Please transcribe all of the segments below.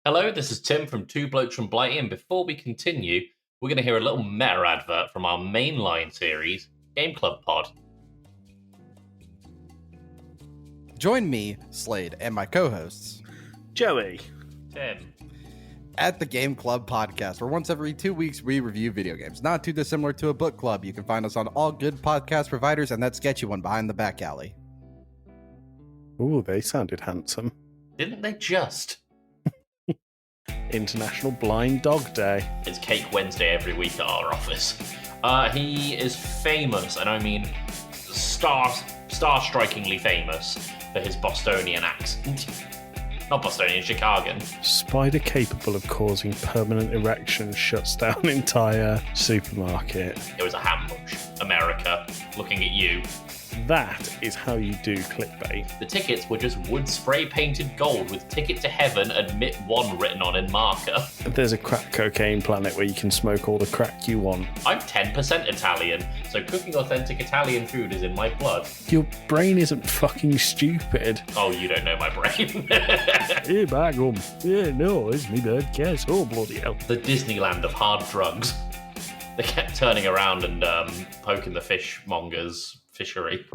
Hello, this is Tim from Two Blokes from Blighty, and before we continue, we're going to hear a little meta advert from our mainline series, Game Club Pod. Join me, Slade, and my co-hosts, Joey, Tim, at the Game Club Podcast, where once every 2 weeks we review video games. Not too dissimilar to a book club. You can find us on all good podcast providers and that sketchy one behind the back alley. ooh, they sounded handsome. Didn't they just? International Blind Dog Day. It's Cake Wednesday every week at our office. He is famous, and I mean star-strikingly famous for his Bostonian accent. Not Bostonian, Chicagan. Spider capable of causing permanent erections shuts down entire supermarket. It was a ambush. America, looking at you. That is how you do clickbait. The tickets were just wood spray painted gold with "Ticket to Heaven, Admit 1" written on in marker. There's a crack cocaine planet where you can smoke all the crack you want. I'm 10% Italian, so cooking authentic Italian food is in my blood. Your brain isn't fucking stupid. Oh, you don't know my brain. Yeah, bag 'em. Yeah, no, it's me bad case. Oh, bloody hell. The Disneyland of hard drugs. They kept turning around and poking the fishmonger's fishery.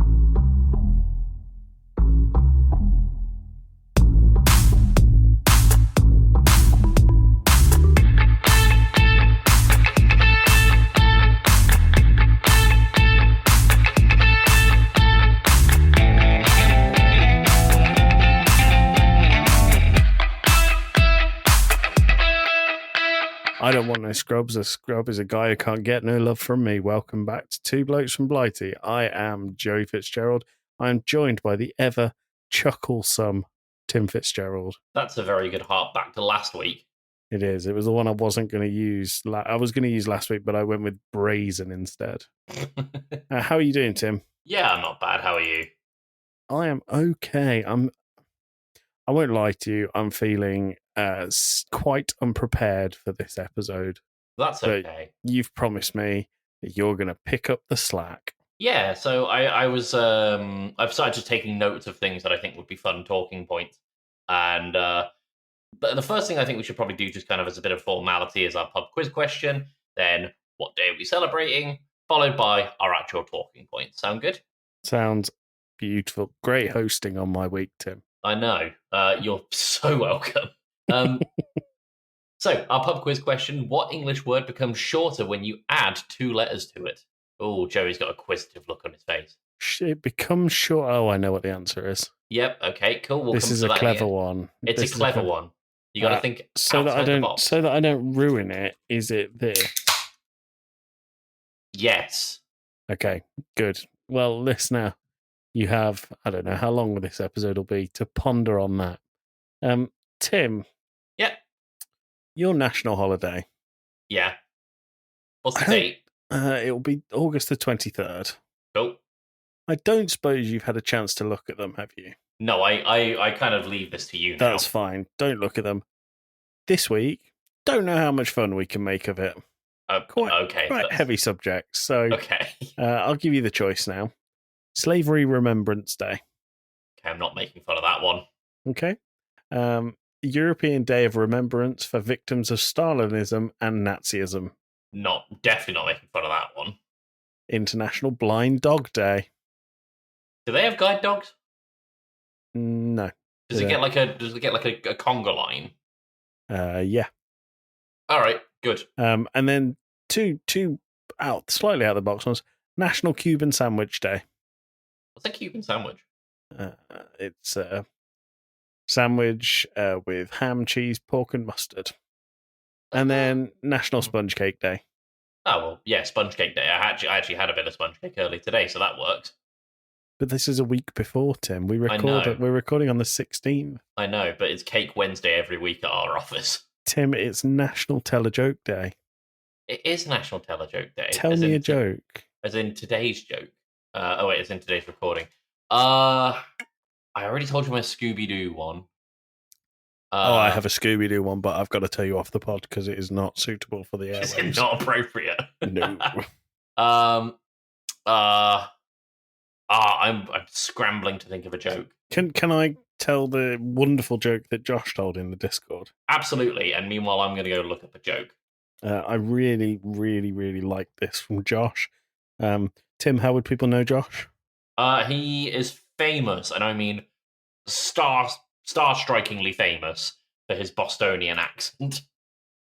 I don't want no scrubs. A scrub is a guy who can't get no love from me. Welcome back to Two Blokes from Blighty. I am Joey Fitzgerald. I am joined by the ever chucklesome Tim Fitzgerald. That's a very good harp back to last week. It is. It was the one I wasn't going to use. I was going to use last week, but I went with brazen instead. How are you doing, Tim? Yeah, I'm not bad. How are you? I am okay. I won't lie to you. I'm feeling quite unprepared for this episode. That's okay. But you've promised me that you're going to pick up the slack. Yeah, so I've started just taking notes of things that I think would be fun talking points. And the first thing I think we should probably do, just kind of as a bit of formality, is our pub quiz question. Then, what day are we celebrating? Followed by our actual talking points. Sound good? Sounds beautiful. Great hosting on my week, Tim. I know. You're so welcome. So, our pub quiz question: what English word becomes shorter when you add 2 letters to it? Oh, Joey's got a quizzitive look on his face. It becomes short. Oh, I know what the answer is. Yep. Okay. Cool. This is a clever one. It's a clever one. You got to think so that I don't ruin it. Is it this? Yes. Okay. Good. Well, listener, you have, I don't know how long this episode will be to ponder on that. Tim. Yeah. Your national holiday. Yeah. What's the date? It will be August the 23rd. Cool. I don't suppose you've had a chance to look at them, have you? No, I kind of leave this to you now. That's fine. Don't look at them. This week, don't know how much fun we can make of it. Quite heavy subjects. So okay. I'll give you the choice now. Slavery Remembrance Day. Okay, I'm not making fun of that one. Okay. European Day of Remembrance for victims of Stalinism and Nazism. Definitely not making fun of that one. International Blind Dog Day. Do they have guide dogs? No. Does it get like a conga line? Yeah. All right, good. And then two slightly out of the box ones. National Cuban Sandwich Day. What's a Cuban sandwich? It's a sandwich with ham, cheese, pork, and mustard. And then National Sponge Cake Day. Oh, well, yeah, Sponge Cake Day. I actually had a bit of sponge cake early today, so that works. But this is a week before, Tim. We're recording on the 16th. I know, but it's Cake Wednesday every week at our office. Tim, it's National Tell a Joke Day. It is National Tell a Joke Day. Tell me a joke. As in today's joke. As in today's recording. I already told you my Scooby-Doo one. I have a Scooby-Doo one, but I've got to tell you off the pod because it is not suitable for the airwaves. Is it not appropriate? No. I'm scrambling to think of a joke. Can I tell the wonderful joke that Josh told in the Discord? Absolutely. And meanwhile, I'm going to go look up a joke. I really, really, really like this from Josh. Tim, how would people know Josh? He is famous, and I mean star-strikingly famous for his Bostonian accent.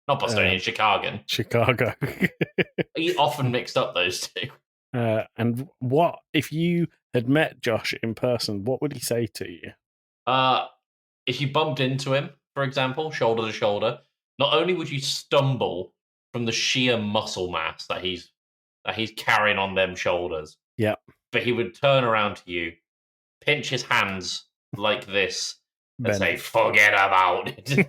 Not Bostonian, Chicagan. Chicago. He often mixed up those two. And what if you had met Josh in person? What would he say to you? If you bumped into him, for example, shoulder to shoulder, not only would you stumble from the sheer muscle mass that he's carrying on them shoulders, yeah, but he would turn around to you, pinch his hands like this, and say, "Forget about it."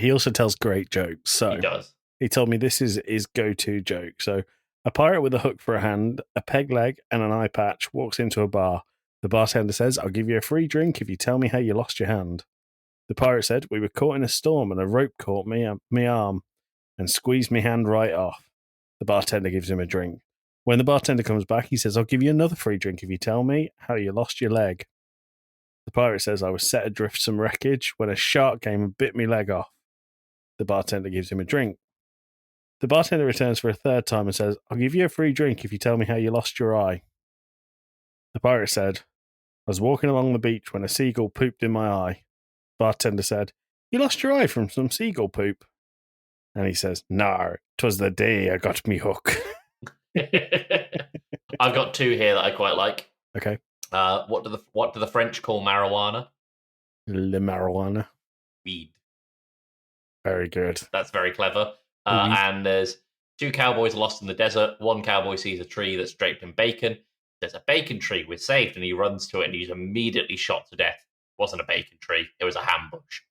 He also tells great jokes. So he does. He told me this is his go-to joke. So a pirate with a hook for a hand, a peg leg, and an eye patch walks into a bar. The bartender says, "I'll give you a free drink if you tell me how you lost your hand." The pirate said, "We were caught in a storm and a rope caught me arm and squeezed me hand right off." The bartender gives him a drink. When the bartender comes back, he says, "I'll give you another free drink if you tell me how you lost your leg." The pirate says, "I was set adrift some wreckage when a shark came and bit me leg off." The bartender gives him a drink. The bartender returns for a third time and says, "I'll give you a free drink if you tell me how you lost your eye." The pirate said, "I was walking along the beach when a seagull pooped in my eye." Bartender said, "You lost your eye from some seagull poop?" And he says, "No, 'twas the day I got me hook." I've got two here that I quite like. Okay. What do the French call marijuana? Le marijuana. Weed. Very good. That's very clever. And there's two cowboys lost in the desert. One cowboy sees a tree that's draped in bacon. There's a bacon tree. We're saved. And he runs to it and he's immediately shot to death. It wasn't a bacon tree. It was a ham bush.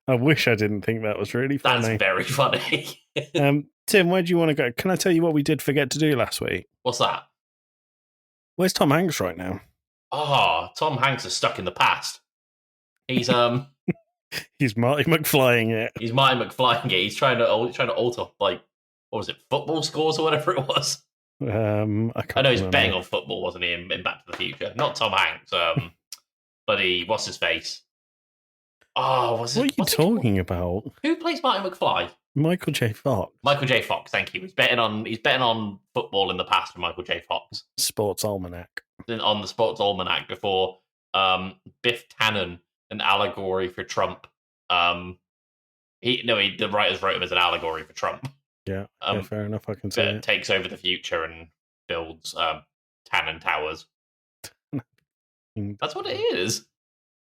I wish I didn't think that was really funny. That's very funny. Tim, where do you want to go? Can I tell you what we did forget to do last week? What's that? Where's Tom Hanks right now? Oh, Tom Hanks is stuck in the past. He's He's Marty McFlying it. He's Marty McFlying it. He's trying to alter, like, what was it, football scores or whatever it was. I know he's betting on football, wasn't he, in Back to the Future? Not Tom Hanks. Bloody what's his face? Oh, what are you talking about? Who plays Marty McFly? Michael J. Fox. Michael J. Fox. Thank you. He's betting on football in the past for Michael J. Fox. Sports Almanac. On the Sports Almanac before Biff Tannen, an allegory for Trump. The writers wrote him as an allegory for Trump. Yeah, fair enough. I can see it. Takes over the future and builds Tannen Towers. That's what it is.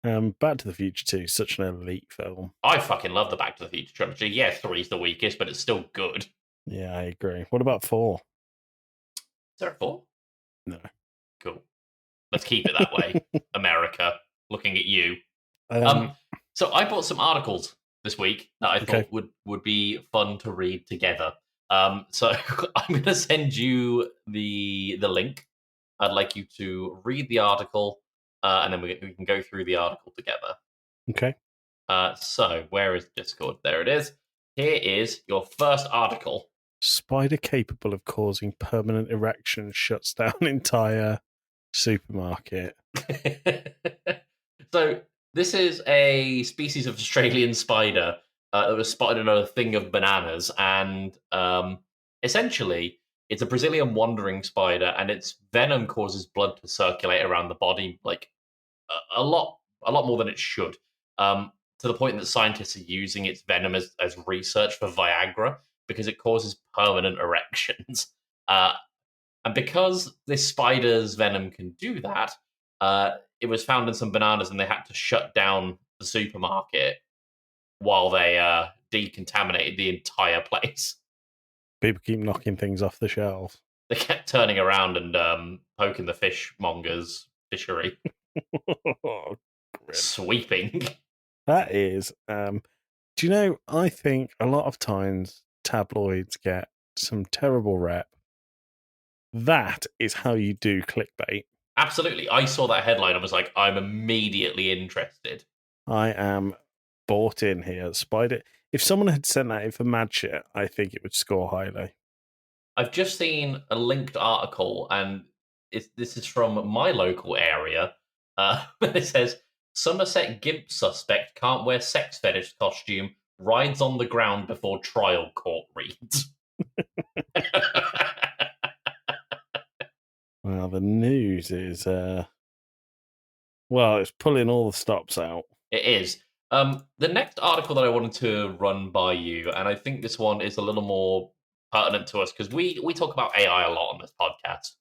Back to the Future 2, such an elite film. I fucking love the Back to the Future trilogy. Yeah, 3's the weakest, but it's still good. Yeah, I agree. What about 4? Is there a 4? No. Cool. Let's keep it that way. America, looking at you. So I bought some articles this week that I thought would be fun to read together. So I'm going to send you the link. I'd like you to read the article, and then we can go through the article together. Okay. So where is Discord? There it is. Here is your first article. Spider capable of causing permanent erections shuts down entire supermarket. So this is a species of Australian spider that was spotted in a thing of bananas, and essentially it's a Brazilian wandering spider, and its venom causes blood to circulate around the body like a lot more than it should, to the point that scientists are using its venom as research for Viagra because it causes permanent erections. And because this spider's venom can do that, it was found in some bananas, and they had to shut down the supermarket while they decontaminated the entire place. People keep knocking things off the shelf. They kept turning around and poking the fishmonger's fishery. Sweeping. That is. Do you know, I think a lot of times tabloids get some terrible rep. That is how you do clickbait. Absolutely. I saw that headline and was like, I'm immediately interested. I am bought in here. Spider. If someone had sent that in for mad shit, I think it would score highly. I've just seen a linked article, and this is from my local area. It says Somerset Gimp suspect can't wear sex fetish costume, rides on the ground before trial court reads. Well, the news is well, it's pulling all the stops out. It is. The next article that I wanted to run by you, and I think this one is a little more pertinent to us because we talk about AI a lot on this podcast.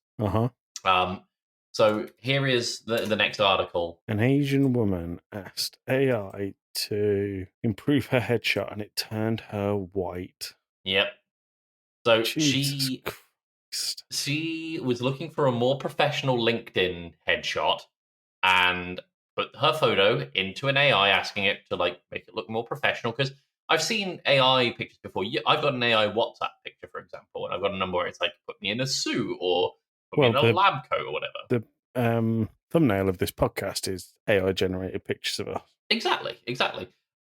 So here is the next article. An Asian woman asked AI to improve her headshot, and it turned her white. Yep. So Jesus Christ. she was looking for a more professional LinkedIn headshot and put her photo into an AI, asking it to like make it look more professional. Because I've seen AI pictures before. I've got an AI WhatsApp picture, for example, and I've got a number where it's like put me in a suit or put me in a lab coat or whatever. The thumbnail of this podcast is AI generated pictures of us. Exactly.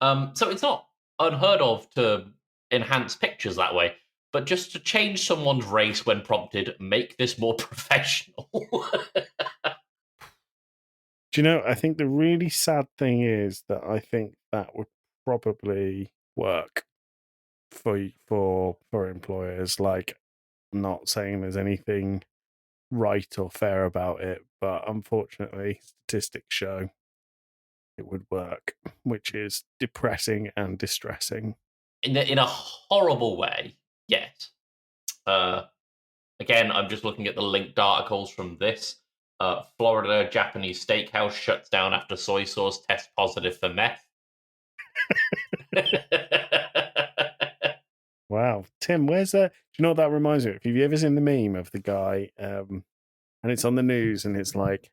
So it's not unheard of to enhance pictures that way, but just to change someone's race when prompted, make this more professional. Do you know, I think the really sad thing is that I think that would probably work for employers. Like, I'm not saying there's anything right or fair about it, but unfortunately, statistics show it would work, which is depressing and distressing. In a horrible way, yes. Again, I'm just looking at the linked articles from this. Florida Japanese steakhouse shuts down after soy sauce tests positive for meth. Wow. Tim, where's that? Do you know what that reminds me of? Have you ever seen the meme of the guy, and it's on the news, and it's like,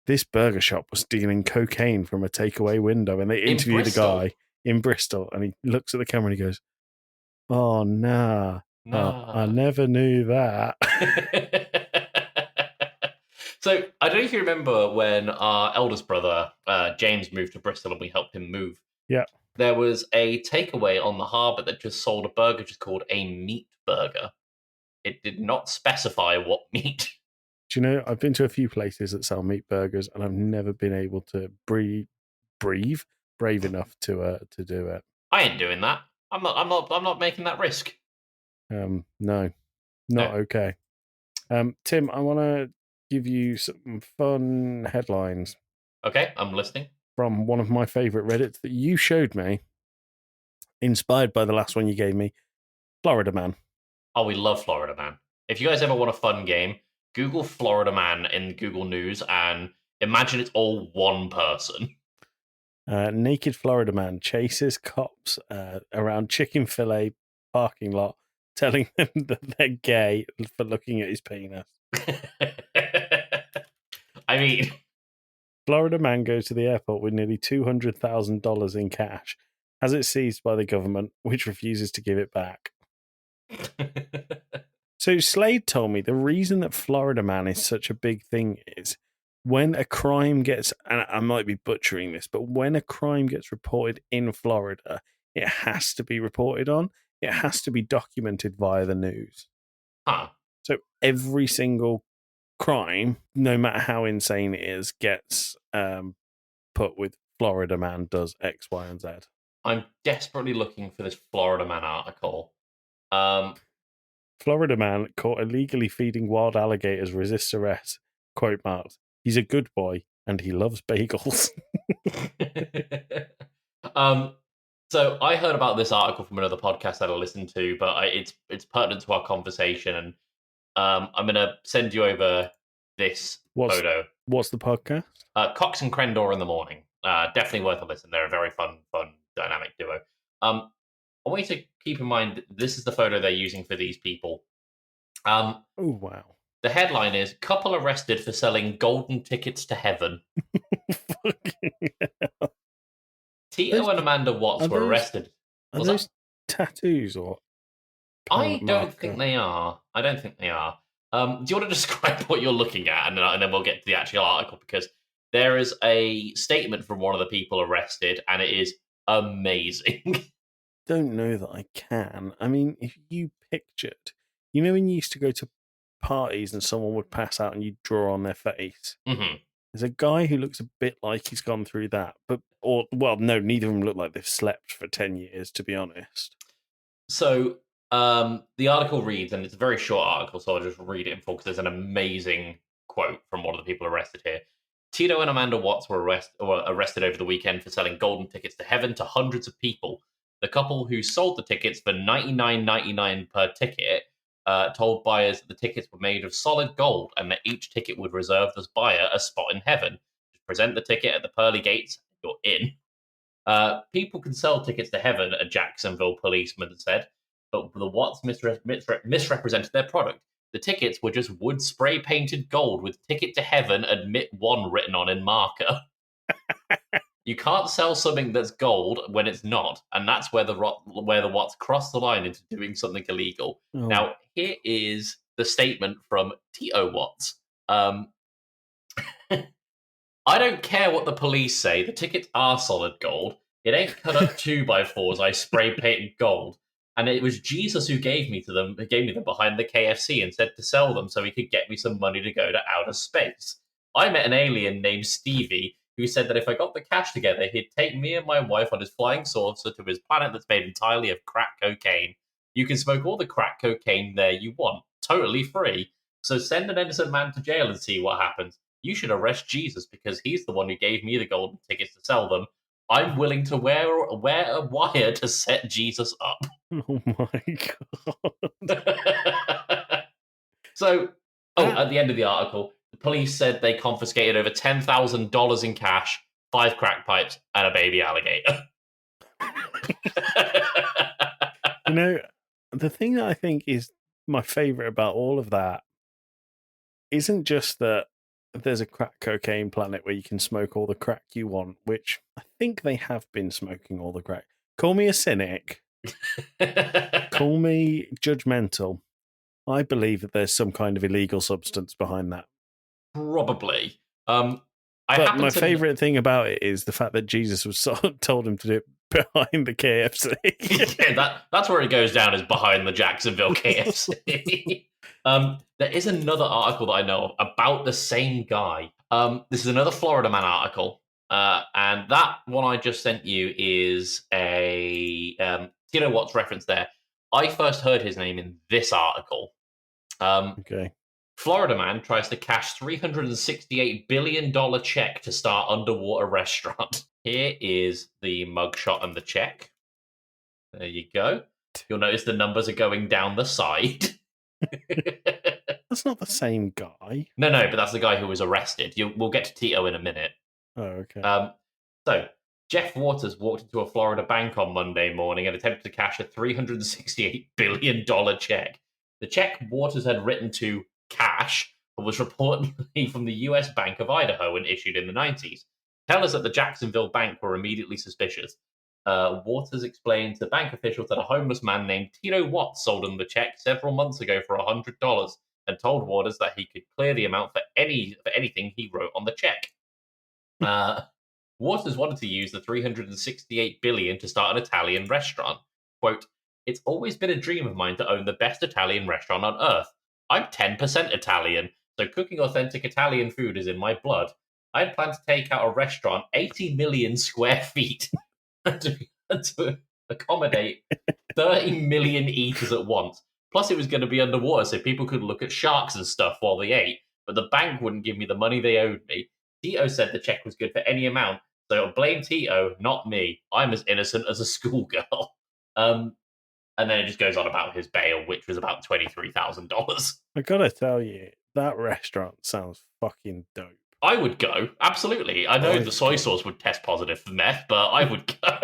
this burger shop was stealing cocaine from a takeaway window, and they interview the guy in Bristol, and he looks at the camera and he goes, oh, nah. I never knew that. So I don't know if you remember when our eldest brother, James, moved to Bristol and we helped him move. Yeah. There was a takeaway on the harbour that just sold a burger just called a meat burger. It did not specify what meat. Do you know, I've been to a few places that sell meat burgers, and I've never been able to brave enough to do it. I ain't doing that. I'm not making that risk. No, okay. Tim, I want to give you some fun headlines. Okay, I'm listening. From one of my favourite Reddits that you showed me, inspired by the last one you gave me, Florida Man. Oh, we love Florida Man. If you guys ever want a fun game, Google Florida Man in Google News and imagine it's all one person. Naked Florida Man chases cops around Chick-fil-A parking lot, telling them that they're gay for looking at his penis. I mean, Florida man goes to the airport with nearly $200,000 in cash, has it seized by the government, which refuses to give it back. So Slade told me the reason that Florida man is such a big thing is when a crime gets, and I might be butchering this, but when a crime gets reported in Florida, it has to be reported on. It has to be documented via the news. Huh. So every single crime, no matter how insane it is, gets put with Florida man does X, Y, and Z. I'm desperately looking for this Florida man article. Florida man caught illegally feeding wild alligators resists arrest. Quote marks. He's a good boy and he loves bagels. So I heard about this article from another podcast that I listened to, but it's pertinent to our conversation, and I'm going to send you over this photo. What's the podcast? Cox and Crendor in the Morning. Definitely worth a listen. They're a very fun, dynamic duo. I want you to keep in mind this is the photo they're using for these people. Oh, wow. The headline is Couple Arrested for Selling Golden Tickets to Heaven. Tito and Amanda Watts were arrested. Are those tattoos or? I don't think they are. Do you want to describe what you're looking at, and then we'll get to the actual article, because there is a statement from one of the people arrested, and it is amazing. Don't know that I can. I mean, if you pictured, you know, when you used to go to parties and someone would pass out and you'd draw on their face. Mm-hmm. There's a guy who looks a bit like he's gone through that, no, neither of them look like they've slept for 10 years, to be honest. So the article reads, and it's a very short article, so I'll just read it in full because there's an amazing quote from one of the people arrested here. Tito and Amanda Watts were arrested over the weekend for selling golden tickets to heaven to hundreds of people. The couple who sold the tickets for $99.99 per ticket told buyers that the tickets were made of solid gold and that each ticket would reserve the buyer a spot in heaven. Just present the ticket at the pearly gates, you're in. People can sell tickets to heaven, a Jacksonville policeman said, but the Watts misrepresented their product. The tickets were just wood spray painted gold with "Ticket to Heaven, Admit 1" written on in marker. You can't sell something that's gold when it's not, and that's where the Watts crossed the line into doing something illegal. Oh. Now, here is the statement from Tito Watts. I don't care what the police say. The tickets are solid gold. It ain't cut up 2x4s. I spray painted gold. And it was Jesus who gave me them behind the KFC and said to sell them so he could get me some money to go to outer space. I met an alien named Stevie who said that if I got the cash together, he'd take me and my wife on his flying saucer to his planet that's made entirely of crack cocaine. You can smoke all the crack cocaine there you want, totally free. So send an innocent man to jail and see what happens. You should arrest Jesus because he's the one who gave me the golden tickets to sell them. I'm willing to wear a wire to set Jesus up. Oh my God. So, at the end of the article, the police said they confiscated over $10,000 in cash, 5 crack pipes, and a baby alligator. The thing that I think is my favorite about all of that isn't just that there's a crack cocaine planet where you can smoke all the crack you want, which I think they have been smoking all the crack. Call me a cynic. Call me judgmental. I believe that there's some kind of illegal substance behind that. Probably. But my favourite thing about it is the fact that Jesus was told him to do it behind the KFC. Yeah, that's where it goes down, is behind the Jacksonville KFC. There is another article that I know of about the same guy. This is another Florida man article. And that one I just sent you is a Tito Watts reference there. I first heard his name in this article. Okay. Florida man tries to cash $368 billion check to start underwater restaurant. Here is the mugshot and the check. There you go. You'll notice the numbers are going down the side. That's not the same guy. No, but that's the guy who was arrested. We'll get to Tito in a minute. Oh, okay. So, Jeff Waters walked into a Florida bank on Monday morning and attempted to cash a $368 billion check. The check Waters had written to cash was reportedly from the U.S. Bank of Idaho and issued in the 90s. Tellers at the Jacksonville bank were immediately suspicious. Waters explained to bank officials that a homeless man named Tito Watts sold him the check several months ago for $100 and told Waters that he could clear the amount for anything he wrote on the check. Waters wanted to use the $368 billion to start an Italian restaurant. Quote, "It's always been a dream of mine to own the best Italian restaurant on earth. I'm 10% Italian, so cooking authentic Italian food is in my blood. I had planned to take out a restaurant 80 million square feet to accommodate 30 million eaters at once. Plus, it was going to be underwater so people could look at sharks and stuff while they ate, but the bank wouldn't give me the money they owed me. Tito said the check was good for any amount, so blame Tito, not me. I'm as innocent as a schoolgirl." And then it just goes on about his bail, which was about $23,000. I gotta tell you, that restaurant sounds fucking dope. I would go, absolutely. I know the soy sauce would test positive for meth, but I would go.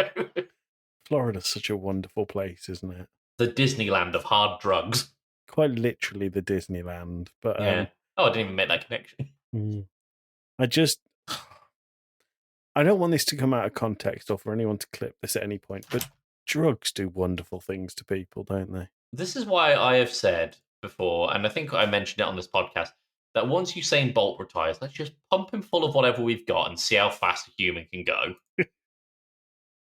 Florida's such a wonderful place, isn't it? The Disneyland of hard drugs. Quite literally the Disneyland. But yeah. I didn't even make that connection. I don't want this to come out of context or for anyone to clip this at any point, but drugs do wonderful things to people, don't they? This is why I have said before, and I think I mentioned it on this podcast, that once Usain Bolt retires, let's just pump him full of whatever we've got and see how fast a human can go.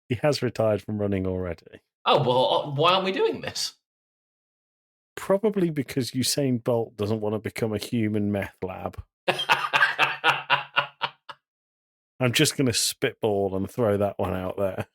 He has retired from running already. Oh, well, why aren't we doing this? Probably because Usain Bolt doesn't want to become a human meth lab. I'm just going to spitball and throw that one out there.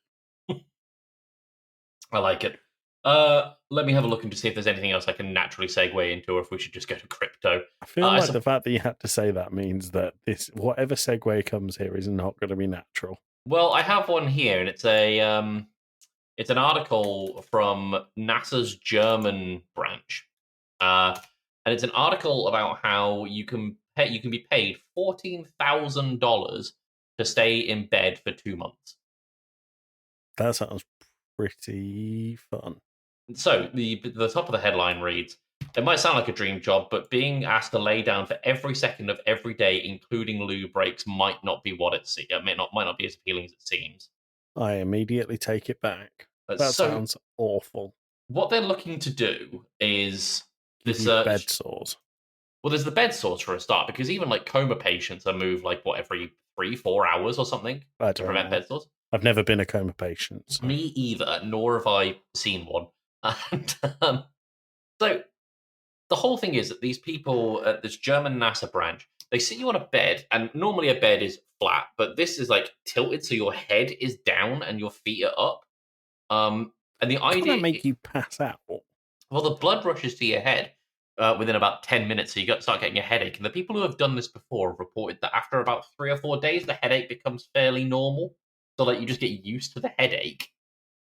I like it. Let me have a look and to see if there's anything else I can naturally segue into, or if we should just go to crypto. I feel like the fact that you had to say that means that this whatever segue comes here is not going to be natural. Well, I have one here, and it's an article from NASA's German branch, and it's an article about how you can be paid $14,000 to stay in bed for 2 months. That sounds pretty fun. So the top of the headline reads, "It might sound like a dream job, but being asked to lay down for every second of every day, including loo breaks, might not be what it might not be as appealing as it seems." I immediately take it back. That sounds awful. What they're looking to do is this bed sores. Well, there's the bed sores for a start, because even like coma patients are moved like every 3-4 hours or something to prevent bed sores. I've never been a coma patient. So. Me either, nor have I seen one. And so the whole thing is that these people at this German NASA branch, they sit you on a bed, and normally a bed is flat, but this is like tilted so your head is down and your feet are up. And the idea doesn't that make you pass out? Well, the blood rushes to your head within about 10 minutes, so you start getting a headache. And the people who have done this before have reported that after about 3 or 4 days, the headache becomes fairly normal. So like you just get used to the headache.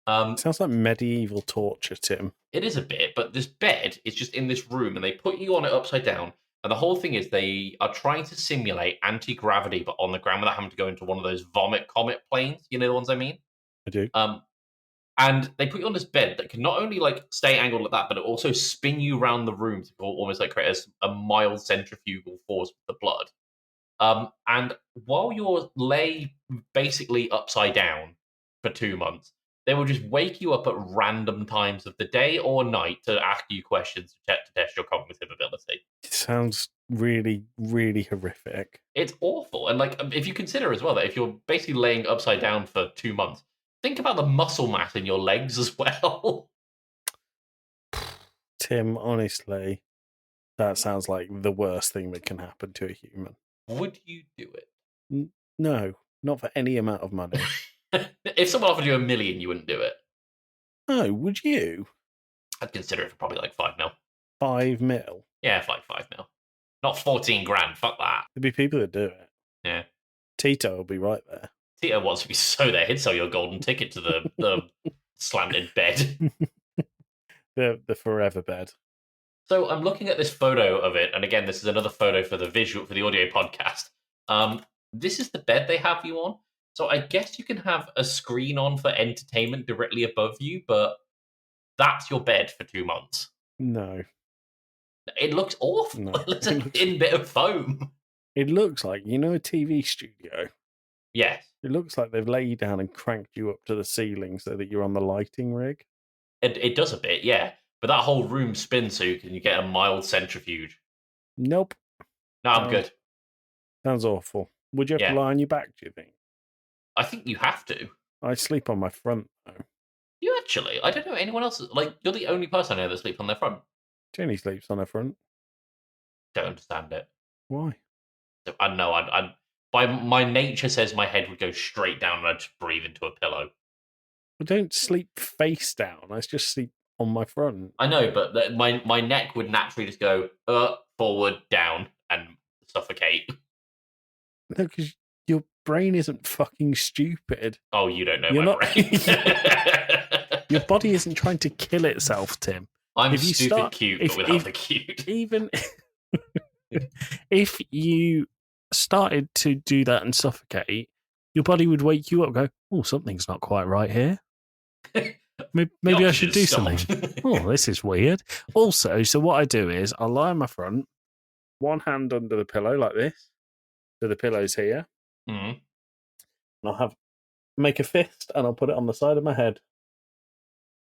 Sounds like medieval torture, Tim. It is a bit, but this bed is just in this room, and they put you on it upside down. And the whole thing is they are trying to simulate anti-gravity, but on the ground without having to go into one of those vomit comet planes. You know the ones I mean? I do. And they put you on this bed that can not only like stay angled like that, but it also spin you around the room to almost like create a mild centrifugal force with the blood. And while you're lay basically upside down for 2 months, they will just wake you up at random times of the day or night to ask you questions to test your cognitive ability. It sounds really, really horrific. It's awful. And like, if you consider as well that if you're basically laying upside down for 2 months, think about the muscle mass in your legs as well. Tim, honestly, that sounds like the worst thing that can happen to a human. Would you do it? No, not for any amount of money. If someone offered you $1 million, you wouldn't do it. No, would you? I'd consider it for probably like 5 mil. 5 mil? Yeah, like 5 mil. Not 14 grand. Fuck that. There'd be people that do it. Yeah. Tito will be right there. Tito wants to be so there. He'd sell your golden ticket to the slanted bed. The forever bed. So I'm looking at this photo of it, and again, this is another photo for the audio podcast. This is the bed they have you on. So I guess you can have a screen on for entertainment directly above you, but that's your bed for 2 months. No. It looks awful. No. It looks like a thin bit of foam. It looks like, a TV studio. Yes. It looks like they've laid you down and cranked you up to the ceiling so that you're on the lighting rig. It does a bit, yeah. But that whole room spins so you get a mild centrifuge. Nope. No, I'm good. Sounds awful. Would you have to lie on your back, do you think? I think you have to. I sleep on my front, though. You actually? I don't know anyone else. Like, you're the only person I know that sleeps on their front. Jenny sleeps on her front. Don't understand it. Why? I know. I by my nature says my head would go straight down and I'd just breathe into a pillow. I don't sleep face down. I just sleep on my front. I know, but my neck would naturally just go forward, down, and suffocate. No, because your brain isn't fucking stupid. Oh, you don't know my brain. Your body isn't trying to kill itself, Tim. I'm stupid cute, but without the cute. Even if you started to do that and suffocate, your body would wake you up and go, oh, something's not quite right here. Maybe I should do something. Oh, this is weird. Also, so what I do is I lie on my front, one hand under the pillow like this, so the pillow's here. Mm-hmm. And I'll make a fist and I'll put it on the side of my head.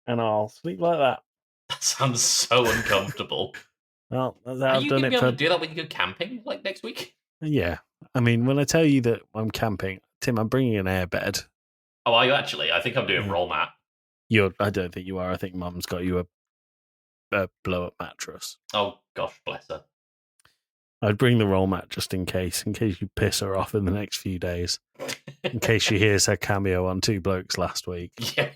And I'll sleep like that. That sounds so uncomfortable. Well, that's how Are I've you done going to it be able to do that when you go camping, like next week? Yeah. I mean, when I tell you that I'm camping, Tim, I'm bringing an airbed. Oh, are you actually? I think I'm doing roll mat. I don't think you are. I think Mum's got you blow-up mattress. Oh, gosh, bless her. I'd bring the roll mat just in case you piss her off in the next few days. In case she hears her cameo on Two Blokes last week. Yeah.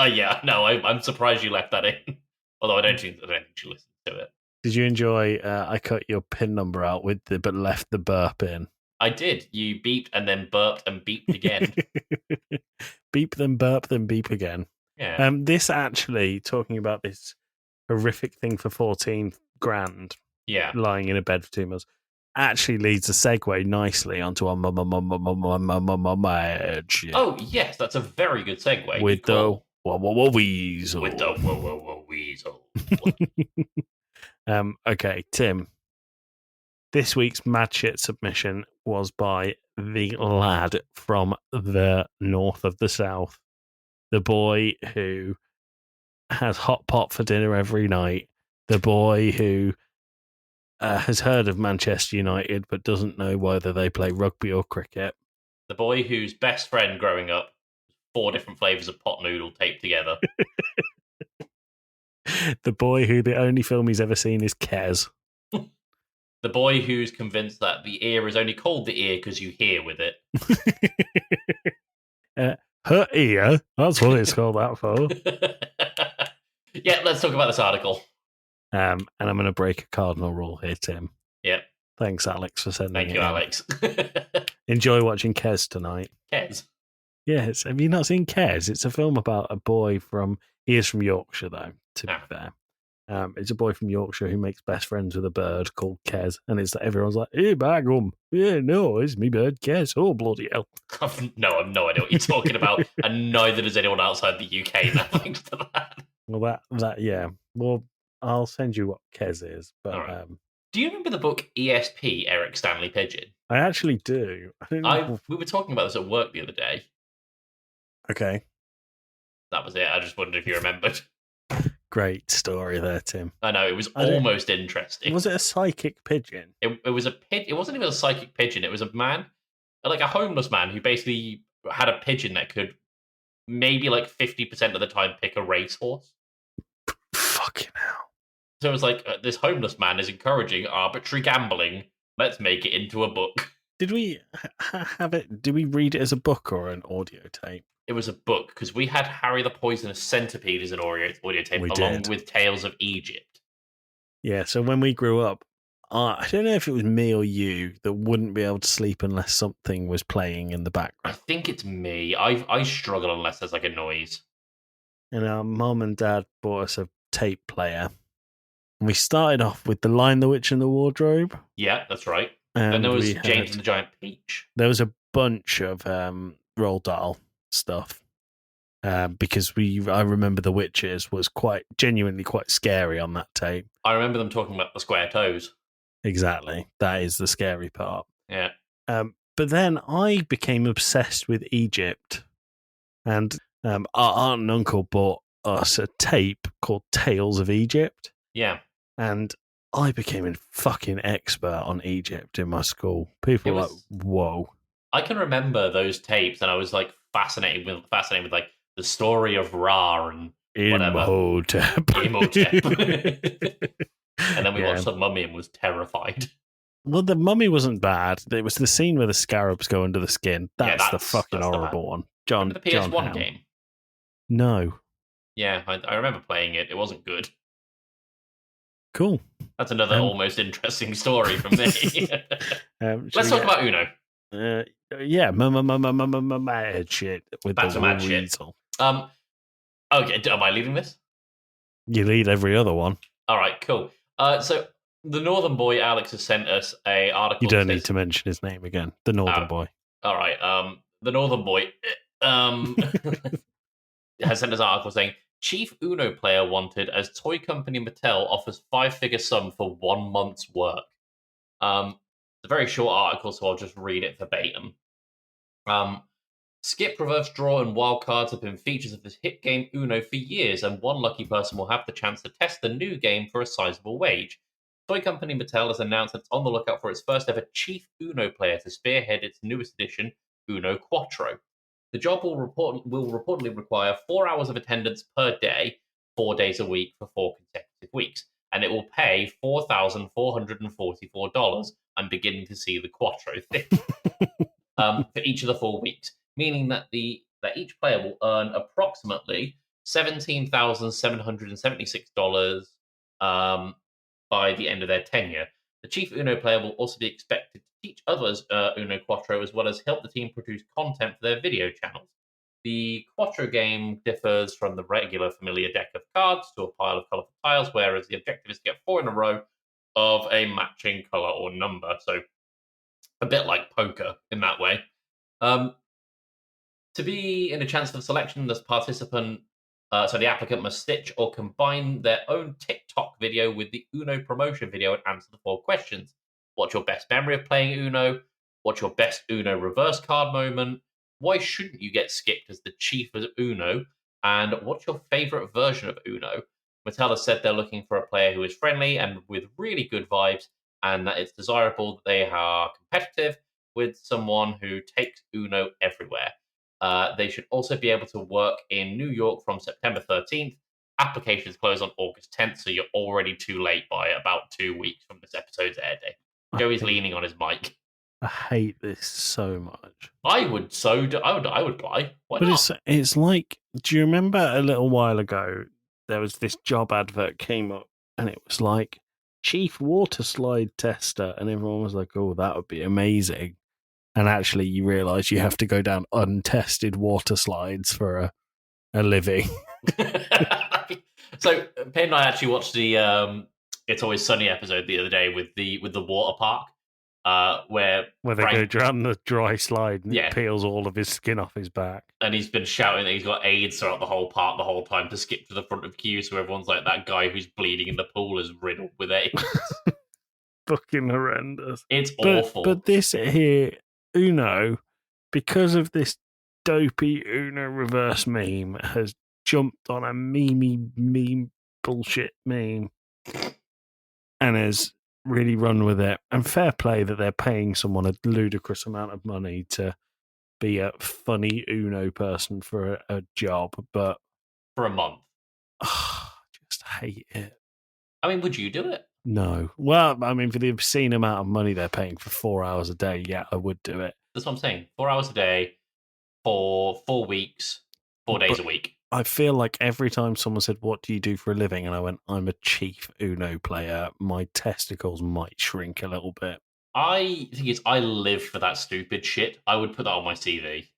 Yeah, no, I'm surprised you left that in. Although I don't think she listened to it. Did you enjoy I cut your PIN number out but left the burp in? I did. You beeped and then burped and beeped again. Beep, then burp, then beep again. Yeah. This actually, talking about this horrific thing for 14 grand, Yeah. lying in a bed for 2 months, actually leads a segue nicely onto our magic. Oh, yes, that's a very good segue. With the weasel. With the weasel. Okay, Tim. This week's mad shit submission was by the lad from the north of the south. The boy who has hot pot for dinner every night. The boy who has heard of Manchester United but doesn't know whether they play rugby or cricket. The boy whose best friend growing up, 4 different flavours of pot noodle taped together. The boy who the only film he's ever seen is Kes. The boy who's convinced that the ear is only called the ear because you hear with it. Her ear? That's what it's called that for. Yeah, let's talk about this article. And I'm going to break a cardinal rule here, Tim. Yep. Thanks, Alex, for sending Thank you, Alex. Enjoy watching Kes tonight. Kes? Yes. Have you not seen Kes? It's a film about a boy he is from Yorkshire, though, to be fair. It's a boy from Yorkshire who makes best friends with a bird called Kes, and it's like everyone's like, "Hey, Bagum, yeah, no, it's me bird Kes." Oh, bloody hell! No, I've no idea what you're talking about, and neither does anyone outside the UK. Now, thanks for that. Well, yeah. Well, I'll send you what Kes is, but right. Do you remember the book ESP, Eric Stanley Pigeon? I actually do. We were talking about this at work the other day. Okay, that was it. I just wondered if you remembered. Great story there, Tim. I know, it was almost interesting. Was it a psychic pigeon? It was a it wasn't even a psychic pigeon. It was a man, like a homeless man who basically had a pigeon that could maybe like 50% of the time pick a racehorse. Fucking hell. So it was like, this homeless man is encouraging arbitrary gambling. Let's make it into a book. Did we have it? Did we read it as a book or an audio tape? It was a book, because we had Harry the Poisonous Centipede as an audio tape, with Tales of Egypt. Yeah, so when we grew up, I don't know if it was me or you that wouldn't be able to sleep unless something was playing in the background. I think it's me. I struggle unless there's like a noise. And our mum and dad bought us a tape player. And we started off with The Lion, the Witch and the Wardrobe. Yeah, that's right. And there was James and the Giant Peach. There was a bunch of Roald Dahl stuff. Because I remember The Witches was genuinely quite scary on that tape. I remember them talking about the square toes. Exactly. That is the scary part. Yeah. But then I became obsessed with Egypt. And our aunt and uncle bought us a tape called Tales of Egypt. Yeah. And I became a fucking expert on Egypt in my school. People were like, whoa. I can remember those tapes, and I was like fascinated with like the story of Ra and whatever. Imhotep. And then we watched The Mummy and was terrified. Well, The Mummy wasn't bad. It was the scene where the scarabs go under the skin. That's the fucking horrible one. Remember the PS1 game? No. Yeah, I remember playing it. It wasn't good. Cool. That's another almost interesting story from me. Let's talk about Uno. Yeah, mad shit with Back the mad weasel. Shit. Okay, am I leading this? You lead every other one. All right, cool. So the Northern Boy Alex has sent us a article. You don't need to mention his name again. The Northern Boy. All right. The Northern Boy has sent us an article saying Chief Uno player wanted as toy company Mattel offers 5-figure sum for 1 month's work. It's a very short article, so I'll just read it verbatim. Skip, reverse draw, and wild cards have been features of this hit game Uno for years, and one lucky person will have the chance to test the new game for a sizable wage. Toy company Mattel has announced that it's on the lookout for its first ever Chief Uno player to spearhead its newest edition, Uno Quattro. The job will reportedly require 4 hours of attendance per day, 4 days a week for 4 consecutive consecutive weeks, and it will pay $4,444. I'm beginning to see the Quattro thing for each of the 4 weeks, meaning that each player will earn approximately $17,776 by the end of their tenure. The chief Uno player will also be expected to teach others Uno Quattro, as well as help the team produce content for their video channels. The Quattro game differs from the regular familiar deck of cards to a pile of colourful tiles, whereas the objective is to get 4 in a row of a matching colour or number. So a bit like poker in that way. To be in a chance for the selection, the applicant must stitch or combine their own TikTok video with the Uno promotion video and answer the 4 questions. What's your best memory of playing Uno? What's your best Uno reverse card moment? Why shouldn't you get skipped as the chief of Uno? And what's your favourite version of Uno? Mattel has said they're looking for a player who is friendly and with really good vibes, and that it's desirable that they are competitive with someone who takes Uno everywhere. They should also be able to work in New York from September 13th. Applications close on August 10th, so you're already too late by about 2 weeks from this episode's air date. Joey's leaning on his mic. I hate this so much. I would apply. Why But not? it's like, do you remember a little while ago there was this job advert came up and it was like chief water slide tester, and everyone was like, "Oh, that would be amazing." And actually, you realise you have to go down untested water slides for a living. So, Payne and I actually watched the "It's Always Sunny" episode the other day with the water park, where they Frank, go down the dry slide and Yeah. it peels all of his skin off his back. and he's been shouting that he's got AIDS throughout the whole park the whole time to skip to the front of queue, so everyone's like, that guy who's bleeding in the pool is riddled with AIDS. Fucking horrendous. It's awful. But this here, Uno, because of this dopey Uno reverse meme, has jumped on a meme bullshit meme and has really run with it. And fair play that they're paying someone a ludicrous amount of money to be a funny Uno person for a job, but for a month. I just hate it. I mean, would you do it? No. Well, I mean, for the obscene amount of money they're paying for 4 hours a day, yeah, I would do it. That's what I'm saying. 4 hours a day for 4 weeks, 4 days a week. I feel like every time someone said, "What do you do for a living?" and I went, "I'm a chief Uno player," my testicles might shrink a little bit. I think I live for that stupid shit. I would put that on my CV.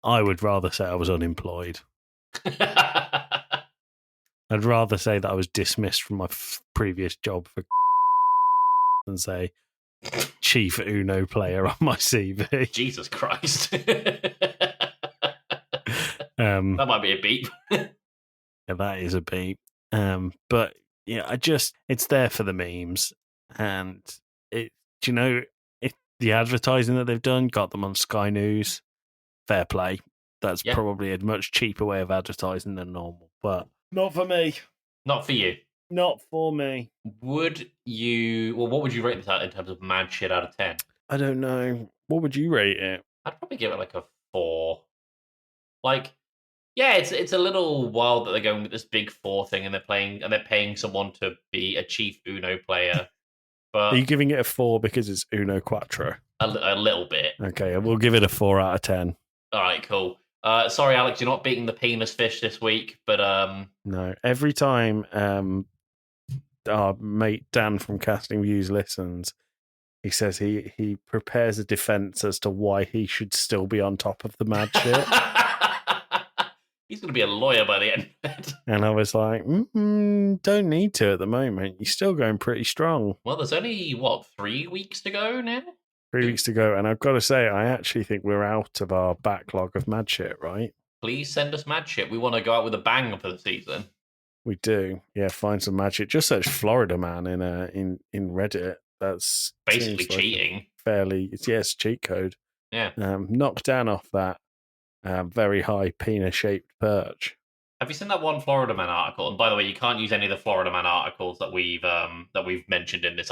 I would rather say I was unemployed. I'd rather say that I was dismissed from my previous job for than say chief Uno player on my CV. Jesus Christ. That might be a beep. Yeah, that is a beep. But yeah, it's there for the memes, and the advertising that they've done got them on Sky News. Fair play. That's probably a much cheaper way of advertising than normal, but not for me. Not for you. Not for me. Would you? Well, what would you rate this out in terms of mad shit out of 10? I don't know. What would you rate it? I'd probably give it like a 4. Like, yeah, it's a little wild that they're going with this big 4 thing, and they're paying someone to be a chief Uno player. But are you giving it a 4 because it's Uno Quattro? A little bit. Okay, we'll give it a 4 out of 10. All right, cool. Sorry, Alex, you're not beating the penis fish this week, but no. Every time our mate Dan from Casting Views listens, he says he prepares a defense as to why he should still be on top of the mad shit. He's going to be a lawyer by the end of it. And I was like, don't need to at the moment. You're still going pretty strong. Well, there's only, 3 weeks to go now? 3 weeks to go. And I've got to say, I actually think we're out of our backlog of mad shit, right? Please send us mad shit. We want to go out with a bang for the season. We do. Yeah, find some mad shit. Just search Florida Man in Reddit. That's basically cheating. It's cheat code. Yeah. Knock down off that very high penis-shaped perch. Have you seen that one Florida Man article? And by the way, you can't use any of the Florida Man articles that we've mentioned in this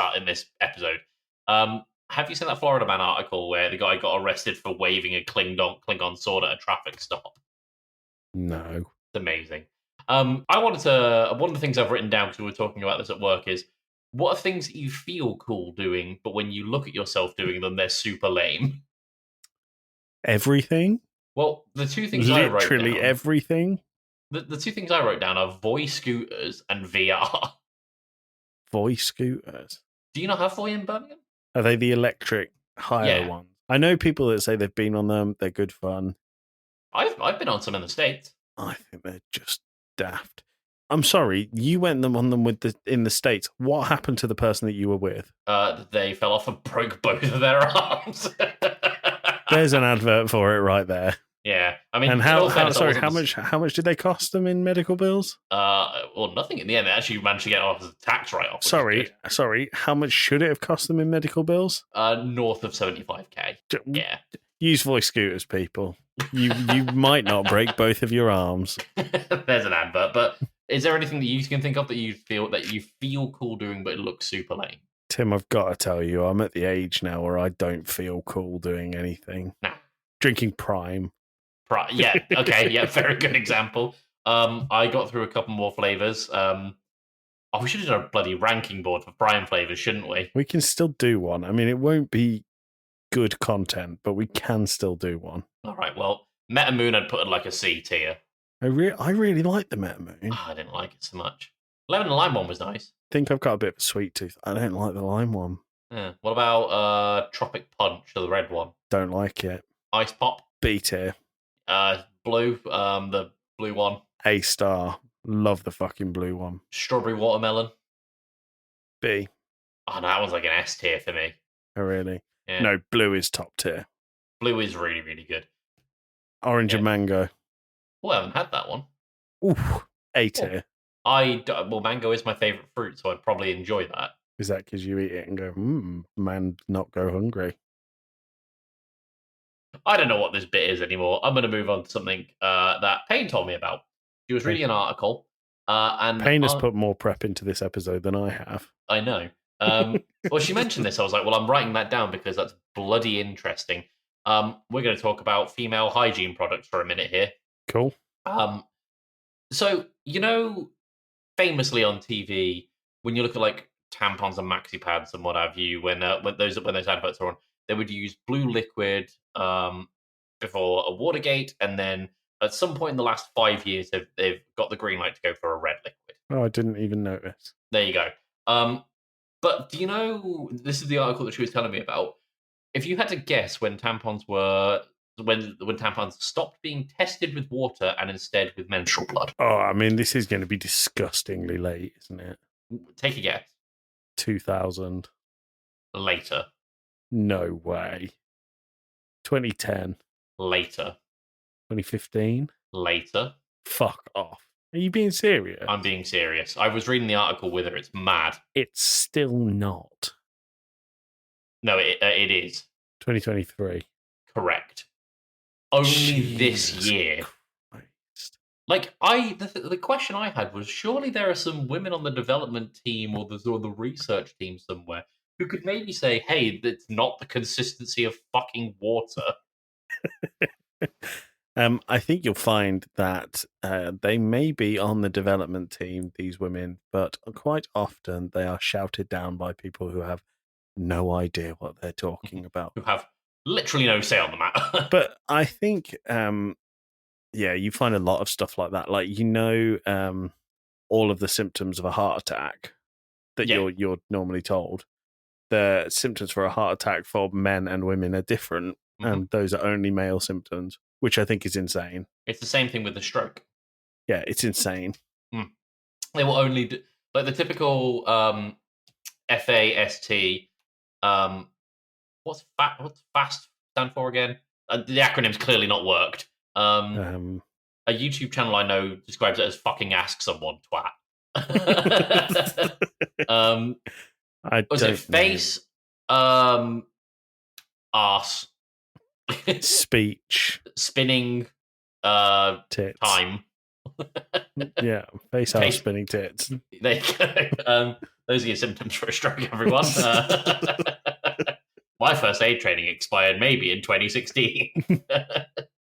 episode. Have you seen that Florida Man article where the guy got arrested for waving a Klingon sword at a traffic stop? No. It's amazing. I wanted to. One of the things I've written down because we were talking about this at work is what are things that you feel cool doing, but when you look at yourself doing them, they're super lame. Everything? Well, the two things I wrote Literally down. everything? The two things I wrote down are Voy scooters and VR. Voy scooters. Do you not have Voy in Birmingham? Are they the electric hire Yeah. ones? I know people that say they've been on them. They're good fun. I've been on some in the States. I think they're just daft. I'm sorry, you went on them in the States. What happened to the person that you were with? They fell off and broke both of their arms. There's an advert for it right there. Yeah, I mean, And in all fairness, I how wasn't- much did they cost them in medical bills? Well, nothing in the end. They actually managed to get off as a tax write-off. which is Sorry, how much should it have cost them in medical bills? good. North of 75k. Yeah. Use voice scooters, people. You might not break both of your arms. There's an advert, but is there anything that you can think of that you feel cool doing, but it looks super lame? Tim, I've got to tell you, I'm at the age now where I don't feel cool doing anything. Nah. Drinking Prime. Yeah. Okay. Yeah. Very good example. I got through a couple more flavors. We should have done a bloody ranking board for Prime flavors, shouldn't we? We can still do one. I mean, it won't be good content, but we can still do one. All right. Well, Meta Moon I'd put at like a C tier. I really like the Meta Moon. I didn't like it so much. Lemon and lime one was nice. I think I've got a bit of a sweet tooth. I don't like the lime one. Yeah. What about Tropic Punch, the red one? Don't like it. Ice Pop, B tier. blue, the blue one. A star. Love the fucking blue one. Strawberry watermelon. B. Oh, no, that one's like an S tier for me. Oh, really? Yeah. No, blue is top tier. Blue is really, really good. Orange and mango. Oh, I haven't had that one. Ooh, A tier. Well, mango is my favourite fruit, so I'd probably enjoy that. Is that because you eat it and go, man, not go hungry? I don't know what this bit is anymore. I'm going to move on to something that Payne told me about. She was reading an article. And Payne has put more prep into this episode than I have. I know. Well, she mentioned this. I was like, well, I'm writing that down because that's bloody interesting. We're going to talk about female hygiene products for a minute here. Cool. So, famously on TV, when you look at like tampons and maxi pads and what have you, when those adverts are on, they would use blue liquid before a Watergate, and then at some point in the last 5 years, they've got the green light to go for a red liquid. Oh, I didn't even notice. There you go. But do you know, this is the article that she was telling me about, if you had to guess when tampons stopped being tested with water and instead with menstrual blood. Oh, I mean, this is going to be disgustingly late, isn't it? Take a guess. 2000. Later. No way. 2010. Later. 2015. Later. Fuck off. Are you being serious? I'm being serious. I was reading the article with her. It's mad. It's still not. No, it is. 2023. Correct. Only Jesus this year. Christ. Like, the question I had was, surely there are some women on the development team or the research team somewhere who could maybe say, hey, that's not the consistency of fucking water. I think you'll find that they may be on the development team, these women, but quite often they are shouted down by people who have no idea what they're talking about. Who have literally no say on the matter. But I think, you find a lot of stuff like that. Like, all of the symptoms of a heart attack that you're normally told. The symptoms for a heart attack for men and women are different, and those are only male symptoms, which I think is insane. It's the same thing with the stroke. Yeah, it's insane. They will only do, like the typical FAST. What's FAST stand for again? The acronym's clearly not worked. A YouTube channel I know describes it as "fucking ask someone twat." Was it face, arse, speech, spinning, tits, time? Yeah, face, arse, spinning, tits. There you go. Those are your symptoms for a stroke, everyone. My first aid training expired maybe in 2016. I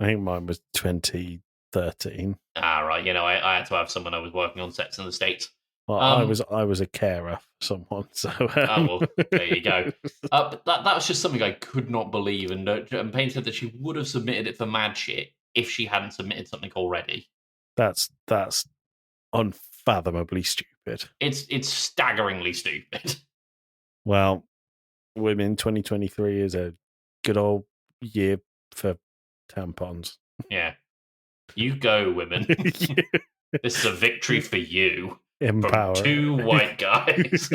think mine was 2013. 13. Right. I had to have someone I was working on sets in the States. Well, I was a carer for someone, so well, there you go. But that was just something I could not believe, and Payne said that she would have submitted it for mad shit if she hadn't submitted something already. That's unfathomably stupid. It's staggeringly stupid. Well, Women 2023 is a good old year for tampons. Yeah. You go, women. This is a victory for you. Empower. From 2 white guys.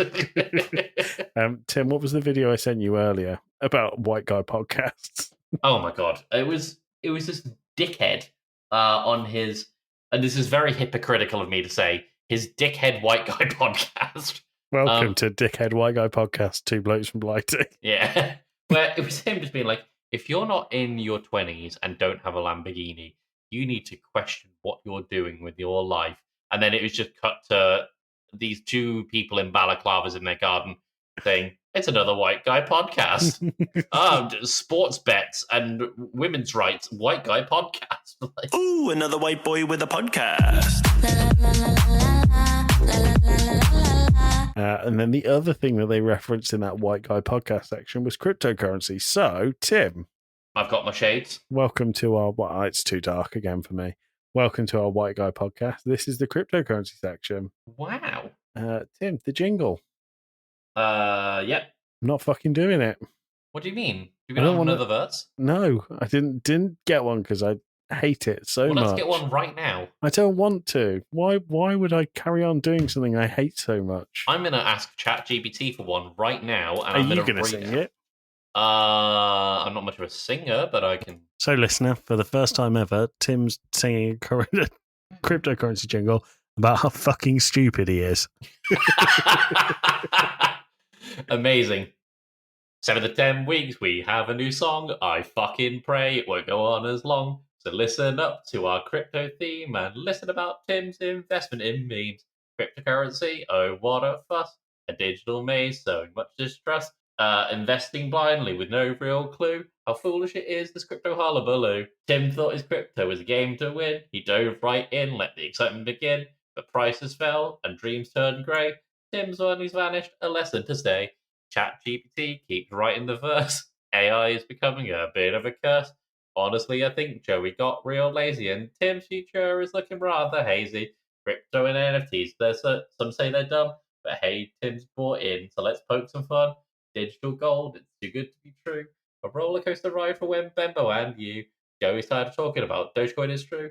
Tim, what was the video I sent you earlier about white guy podcasts? Oh my god. It was this dickhead on his, and this is very hypocritical of me to say, his dickhead white guy podcast. Welcome to Dickhead White Guy Podcast, 2 Blokes from Blighty. Yeah. Where it was him just being like, if you're not in your 20s and don't have a Lamborghini, you need to question what you're doing with your life. And then it was just cut to these 2 people in balaclavas in their garden saying, it's another white guy podcast. Sports bets and women's rights, white guy podcast. Ooh, another white boy with a podcast. And then the other thing that they referenced in that white guy podcast section was cryptocurrency. So, Tim. I've got my shades. Welcome to our... Well, it's too dark again for me. Welcome to our white guy podcast. This is the cryptocurrency section. Wow. Tim, the jingle. Yep. I'm not fucking doing it. What do you mean? Do we have another verse? No, I didn't get one because I hate it so much. Let's get one right now. I don't want to. Why would I carry on doing something I hate so much? I'm going to ask ChatGPT for one right now. And Are you going to sing it? I'm not much of a singer, but I can. So, listener, for the first time ever, Tim's singing a cryptocurrency jingle about how fucking stupid he is. Amazing. 7 to 10 weeks, we have a new song. I fucking pray it won't go on as long. So listen up to our crypto theme and listen about Tim's investment in memes. Cryptocurrency, oh what a fuss. A digital maze, so much distrust. Investing blindly with no real clue. How foolish it is, this crypto hullabaloo. Tim thought his crypto was a game to win. He dove right in, let the excitement begin. But prices fell and dreams turned grey. Tim's money's vanished, a lesson to stay. ChatGPT keeps writing the verse. AI is becoming a bit of a curse. Honestly, I think Joey got real lazy, and Tim's future is looking rather hazy. Crypto and NFTs, some say they're dumb, but hey, Tim's bought in, so let's poke some fun. Digital gold, it's too good to be true. A roller coaster ride for when Bembo and you. Joey's tired of talking about Dogecoin is true.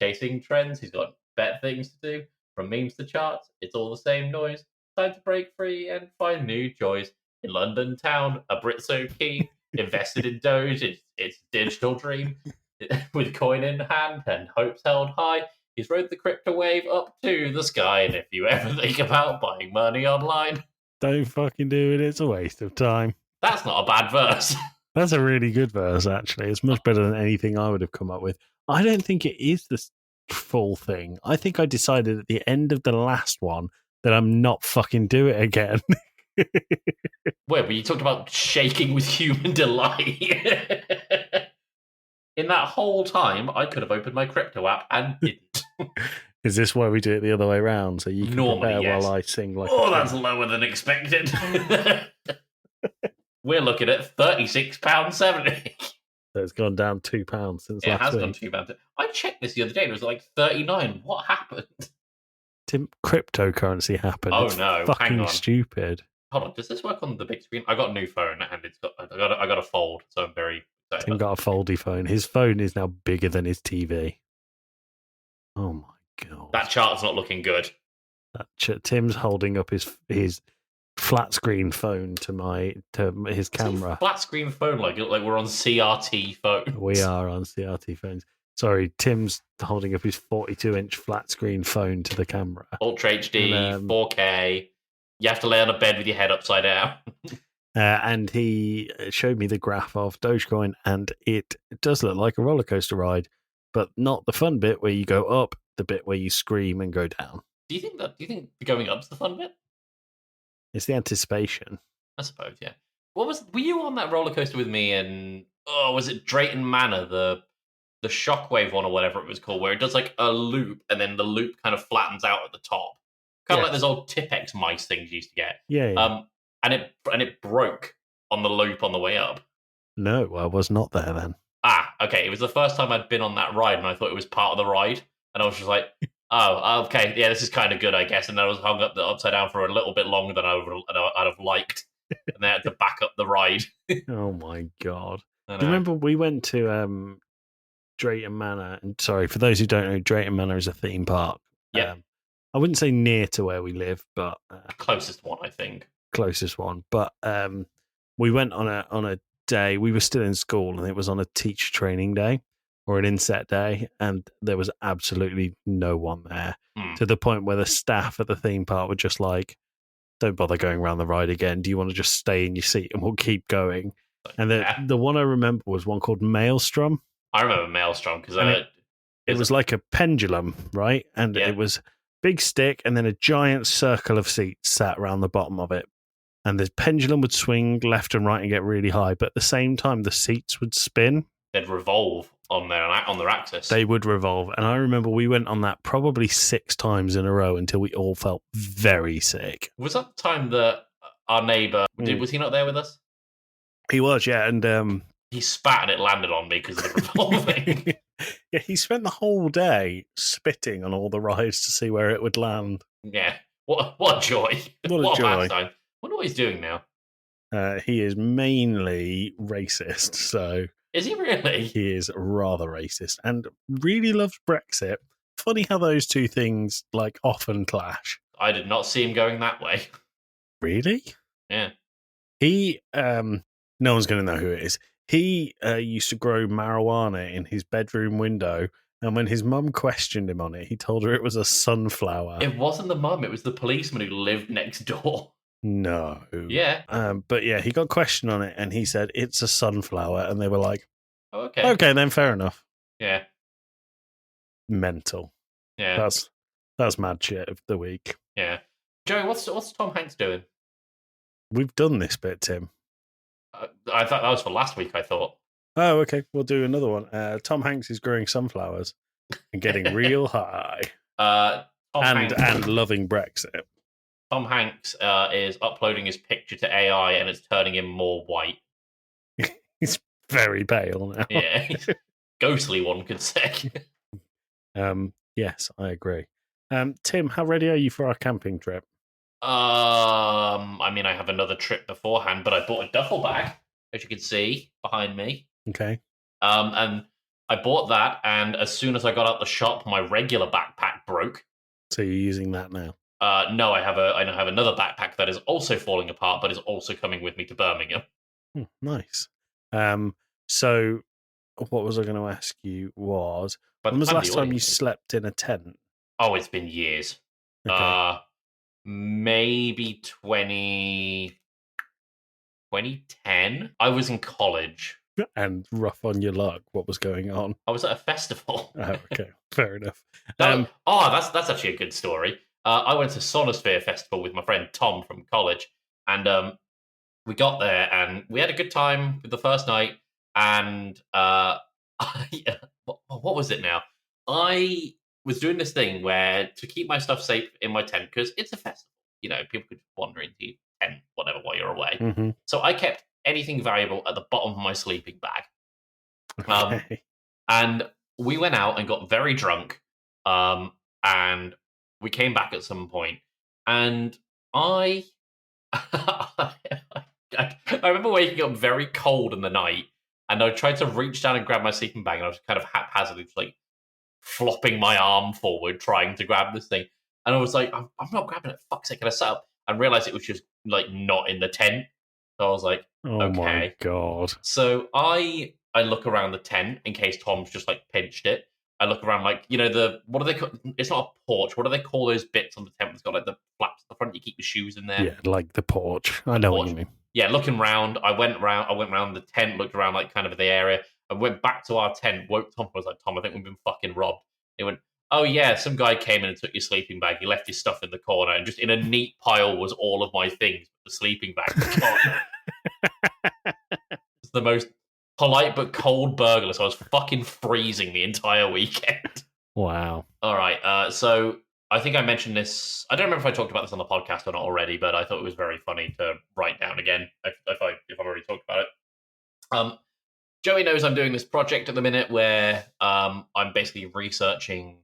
Chasing trends, he's got better things to do. From memes to charts, it's all the same noise. Time to break free and find new joys. In London town, a Brit so keen, invested in Doge, it's a digital dream. With coin in hand and hopes held high, he's rode the crypto wave up to the sky. And if you ever think about buying money online, don't fucking do it, it's a waste of time. That's not a bad verse. That's a really good verse, actually. It's much better than anything I would have come up with. I don't think it is the full thing. I think I decided at the end of the last one that I'm not fucking do it again. Wait, but you talked about shaking with human delight. In that whole time, I could have opened my crypto app and didn't. Is this why we do it the other way around? So you can prepare yes. while I sing like that's lower than expected. We're looking at £36.70. So it's gone down £2 since last week. It has gone £2. I checked this the other day and it was like 39. What happened? Cryptocurrency happened. Oh it's no, fucking hang on. Stupid. Hold on, does this work on the big screen? I got a new phone and I got a fold, so I'm very excited. Tim got a foldy phone. His phone is now bigger than his TV. Oh my god. That chart's not looking good. Tim's holding up his flat screen phone to his camera. Flat screen phone, like we're on CRT phone. We are on CRT phones. Sorry, Tim's holding up his 42-inch flat screen phone to the camera. Ultra HD, 4K. You have to lay on a bed with your head upside down. And he showed me the graph of Dogecoin, and it does look like a roller coaster ride, but not the fun bit where you go up, the bit where you scream and go down. Do you think the going up's the fun bit? It's the anticipation. I suppose, yeah. Were you on that roller coaster with me? And was it Drayton Manor, the the shockwave one or whatever it was called, where it does like a loop and then the loop kind of flattens out at the top, kind of like those old Tipex mice things you used to get. Yeah. And it broke on the loop on the way up. No, I was not there then. Okay. It was the first time I'd been on that ride, and I thought it was part of the ride, and I was just like, oh, okay, yeah, this is kind of good, I guess. And then I was hung up upside down for a little bit longer than I'd have liked, and then I had to back up the ride. Oh my god! Do you remember we went to Drayton Manor? And sorry for those who don't know, Drayton Manor is a theme park. Yeah. I wouldn't say near to where we live, but closest one, I think. Closest one. But we went on a day. We were still in school, and it was on a teacher training day or an inset day, and there was absolutely no one there. To the point where the staff at the theme park were just like, "Don't bother going around the ride again. Do you want to just stay in your seat and we'll keep going?" And the one I remember was one called Maelstrom. I remember Maelstrom because it was like a pendulum, right? And it was big stick and then a giant circle of seats sat around the bottom of it. And the pendulum would swing left and right and get really high, but at the same time, the seats would spin. They'd revolve on their axis. They would revolve. And I remember we went on that probably 6 times in a row until we all felt very sick. Was that the time that our neighbour, was he not there with us? He was, yeah. And he spat and it landed on me because of the revolving. Yeah, he spent the whole day spitting on all the rides to see where it would land. Yeah, what a joy. What a joy. Pastime. I wonder what he's doing now. He is mainly racist, so... Is he really? He is rather racist and really loves Brexit. Funny how those two things, like, often clash. I did not see him going that way. Really? Yeah. He, no one's going to know who it is. He used to grow marijuana in his bedroom window, and when his mum questioned him on it, he told her it was a sunflower. It wasn't the mum, it was the policeman who lived next door. No. Yeah. But yeah, he got questioned on it, and he said, it's a sunflower, and they were like, oh, okay. Okay, then fair enough. Yeah. Mental. Yeah. That's mad shit of the week. Yeah. Joey, what's Tom Hanks doing? We've done this bit, Tim. I thought that was for last week, I thought. Oh, okay. We'll do another one. Tom Hanks is growing sunflowers and getting real high. And loving Brexit. Tom Hanks is uploading his picture to AI and it's turning him more white. He's very pale now. Yeah. Ghostly, one could say. Yes, I agree. Tim, how ready are you for our camping trip? I mean, I have another trip beforehand, but I bought a duffel bag, as you can see behind me. Okay. And I bought that, and as soon as I got out the shop, my regular backpack broke. So you're using that now? No, I have another backpack that is also falling apart, but is also coming with me to Birmingham. Nice. So what was I going to ask you was, when was the last time you slept in a tent? Oh, it's been years. Okay. Maybe 2010. I was in college. And rough on your luck, what was going on? I was at a festival. Oh, okay, fair enough. That's actually a good story. I went to Sonosphere Festival with my friend Tom from college, and we got there and we had a good time with the first night. And what was it now? I was doing this thing where to keep my stuff safe in my tent, because it's a festival, people could wander into your tent, whatever, while you're away. Mm-hmm. So I kept anything valuable at the bottom of my sleeping bag. Okay. And we went out and got very drunk, and we came back at some point, and I remember waking up very cold in the night, and I tried to reach down and grab my sleeping bag, and I was kind of haphazardly like flopping my arm forward trying to grab this thing, and I was like, I'm not grabbing it, fuck's sake. And I sat up and realized it was just like not in the tent. So I was like, oh okay. My god. So I look around the tent in case Tom's just like pinched it. I look around like, what do they call, it's not a porch, what do they call those bits on the tent that's got like the flaps at the front, you keep your shoes in there? Yeah, like the porch. I know what you mean. Yeah, looking around, I went around the tent, looked around like kind of the area, and went back to our tent, woke Tom, I was like, Tom, I think we've been fucking robbed. He went, oh yeah, some guy came in and took your sleeping bag, he left his stuff in the corner, and just in a neat pile was all of my things, the sleeping bag was gone. It's the most polite but cold burglar, so I was fucking freezing the entire weekend. Wow. All right, so I think I mentioned this. I don't remember if I talked about this on the podcast or not already, but I thought it was very funny to write down again if I've already talked about it. Joey knows I'm doing this project at the minute where I'm basically researching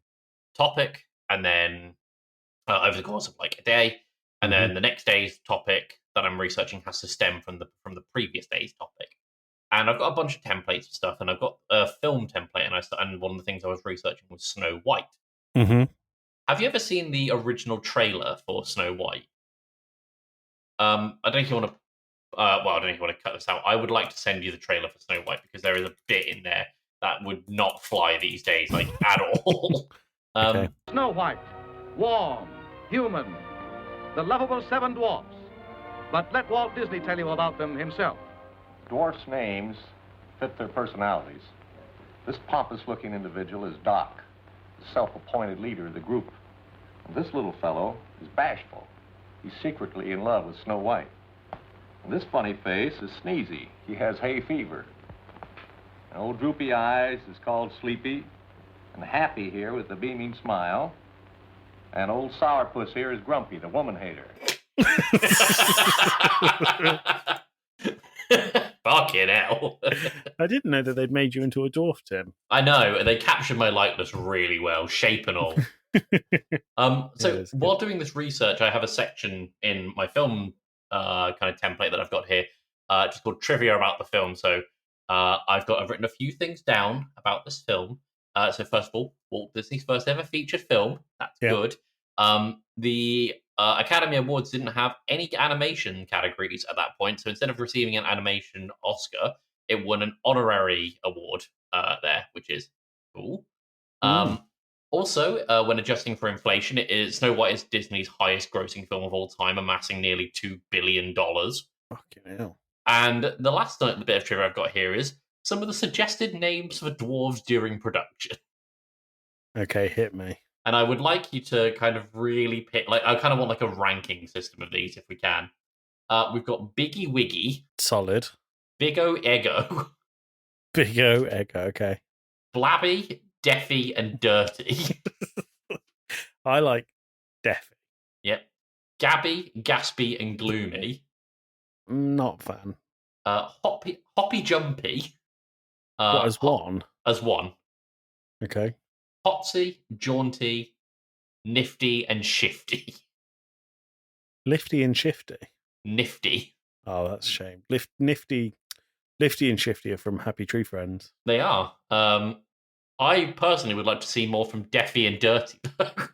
topic, and then over the course of like a day, and then the next day's topic that I'm researching has to stem from the previous day's topic. And I've got a bunch of templates and stuff, and I've got a film template, and one of the things I was researching was Snow White. Mm-hmm. Have you ever seen the original trailer for Snow White? I don't know if you want to. I don't know if you want to cut this out. I would like to send you the trailer for Snow White because there is a bit in there that would not fly these days, like at all. Okay. Snow White, warm, human, the lovable seven dwarfs. But let Walt Disney tell you about them himself. Dwarfs' names fit their personalities. This pompous-looking individual is Doc, the self-appointed leader of the group. And this little fellow is bashful. He's secretly in love with Snow White. And this funny face is Sneezy. He has hay fever. And old droopy eyes is called Sleepy. And Happy here with the beaming smile. And old sourpuss here is Grumpy, the woman hater. Fucking hell. I didn't know that they'd made you into a dwarf, Tim. I know, they captured my likeness really well, shape and all. So while doing this research, I have a section in my film kind of template that I've got here, just called Trivia About the Film. So I've written a few things down about this film. So first of all, Walt Disney's first ever featured film. That's good. The Academy Awards didn't have any animation categories at that point, so instead of receiving an animation Oscar, it won an honorary award there, which is cool. Also, when adjusting for inflation, Snow White is Disney's highest-grossing film of all time, amassing nearly $2 billion. Fucking hell. And the last bit of trivia I've got here is some of the suggested names for dwarves during production. Okay, hit me. And I would like you to kind of really pick, I kind of want a ranking system of these if we can. We've got Biggie Wiggy. Solid. Big O Ego. Big O Ego, okay. Blabby, Deafy, and Dirty. I like Deafy. Yep. Gabby, Gaspy, and Gloomy. Not fan. Hoppy Jumpy. What, as one? As one. Okay. Hotsy, Jaunty, Nifty, and Shifty. Lifty and Shifty? Nifty. Oh, that's a shame. Lifty and Shifty are from Happy Tree Friends. They are. I personally would like to see more from Deafy and Dirty.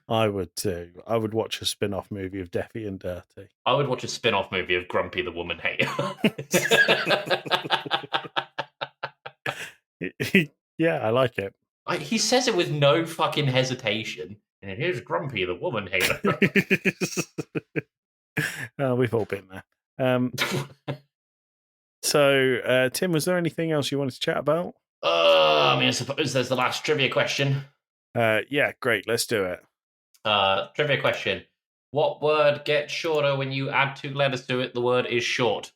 I would too. I would watch a spin-off movie of Deafy and Dirty. I would watch a spin-off movie of Grumpy the Woman Hater. Yeah, I like it. He says it with no fucking hesitation. And here's Grumpy the Woman Hater. We've all been there. So, Tim, was there anything else you wanted to chat about? I suppose there's the last trivia question. Yeah, great. Let's do it. Trivia question. What word gets shorter when you add two letters to it? The word is short.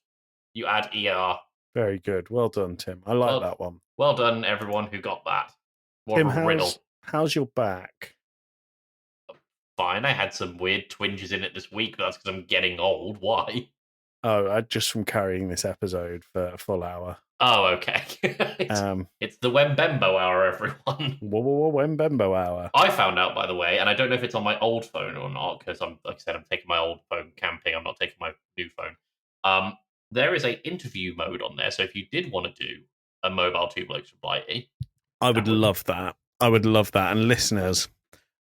You add ER. Very good. Well done, Tim. I like that one. Well done, everyone who got that. What Tim, a riddle. How's your back? Fine. I had some weird twinges in it this week, but that's because I'm getting old. Why? Oh, just from carrying this episode for a full hour. Oh, okay. It's the Wembembo hour, everyone. Wembembo hour. I found out, by the way, and I don't know if it's on my old phone or not, because like I said, I'm taking my old phone camping. I'm not taking my new phone. There is a interview mode on there, so if you did want to do a mobile Two Blokes from Blighty, I would love that. I would love that. And listeners,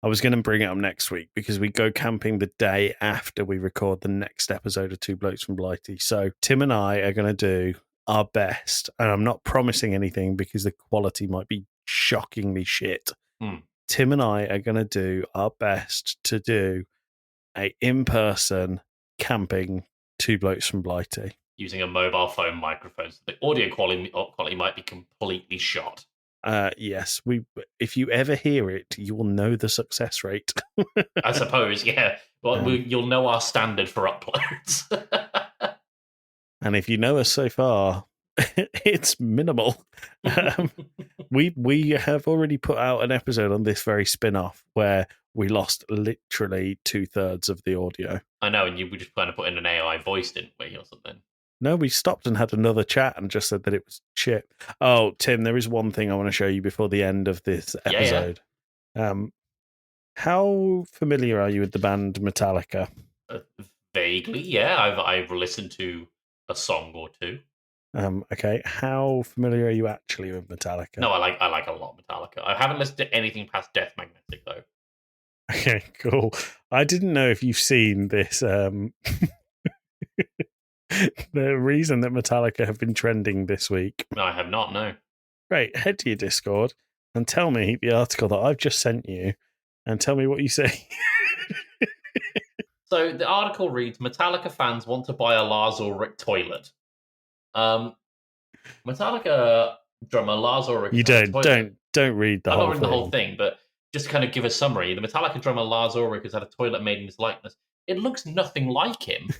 I was going to bring it up next week because we go camping the day after we record the next episode of Two Blokes from Blighty. So Tim and I are going to do our best, and I'm not promising anything because the quality might be shockingly shit. Tim and I are going to do our best to do a in-person camping Two Blokes from Blighty. Using a mobile phone microphone. So the audio quality might be completely shot. Yes, if you ever hear it, you will know the success rate. I suppose, yeah. Well, you'll know our standard for uploads. And if you know us so far, it's minimal. We have already put out an episode on this very spin-off where we lost literally 2/3 of the audio. I know, and we just kind of put in an AI voice, didn't we, or something? No, we stopped and had another chat and just said that it was shit. Oh, Tim, there is one thing I want to show you before the end of this episode. Yeah. How familiar are you with the band Metallica? Vaguely, yeah. I've listened to a song or two. Okay. How familiar are you actually with Metallica? No, I like a lot of Metallica. I haven't listened to anything past Death Magnetic though. Okay, cool. I didn't know if you've seen this. The reason that Metallica have been trending this week. No, I have not, no. Great. Head to your Discord and tell me the article that I've just sent you and tell me what you say. So the article reads, Metallica fans want to buy a Lars Ulrich toilet. Metallica drummer Lars Ulrich... You don't read the whole thing. I'm not reading the whole thing, but just to kind of give a summary. The Metallica drummer Lars Ulrich has had a toilet made in his likeness. It looks nothing like him.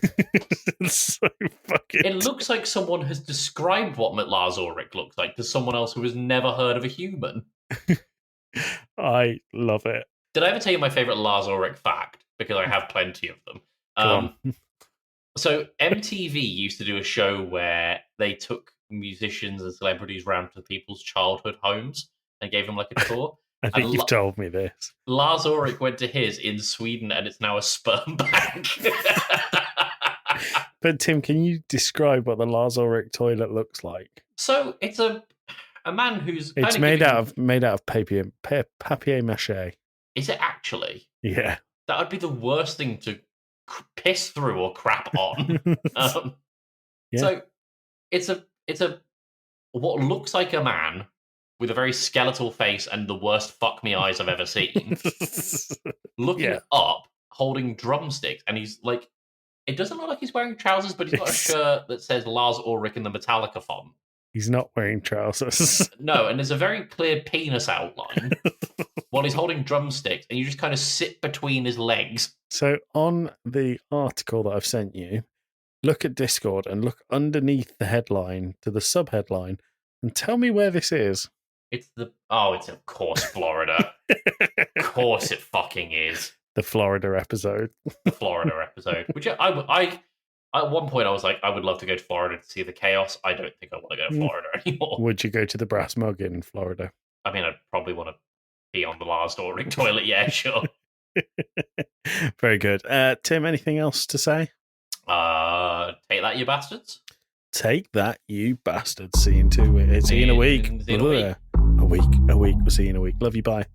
It's so fucking... It looks like someone has described what Lars Ulrich looks like to someone else who has never heard of a human. I love it. Did I ever tell you my favourite Lars Ulrich fact? Because I have plenty of them. So MTV used to do a show where they took musicians and celebrities around to people's childhood homes and gave them like a tour. I think you've told me this. Lars Ulrich went to his in Sweden, and it's now a sperm bank. But Tim, can you describe what the Lars Ulrich toilet looks like? So it's a man who's it's made out of papier mâché. Is it actually? Yeah, that would be the worst thing to piss through or crap on. Yeah. So it's a what looks like a man with a very skeletal face and the worst fuck me eyes I've ever seen, looking up, holding drumsticks, and he's like, it doesn't look like he's wearing trousers, but he's got a shirt that says Lars Ulrich in the Metallica font. He's not wearing trousers. No, and there's a very clear penis outline while he's holding drumsticks, and you just kind of sit between his legs. So on the article that I've sent you, look at Discord and look underneath the headline to the sub-headline and tell me where this is. It's of course Florida. Of course it fucking is. The Florida episode. The Florida episode. Which I at one point I was like, I would love to go to Florida to see the chaos. I don't think I want to go to Florida anymore. Would you go to the Brass Mug in Florida? I mean, I'd probably want to be on the Lars Ulrich toilet, yeah, sure. Very good. Tim, anything else to say? Take that, you bastards. Take that, you bastards. See you in 2 weeks. See you in a week. See you in a week. A week. We'll see you in a week. Love you. Bye.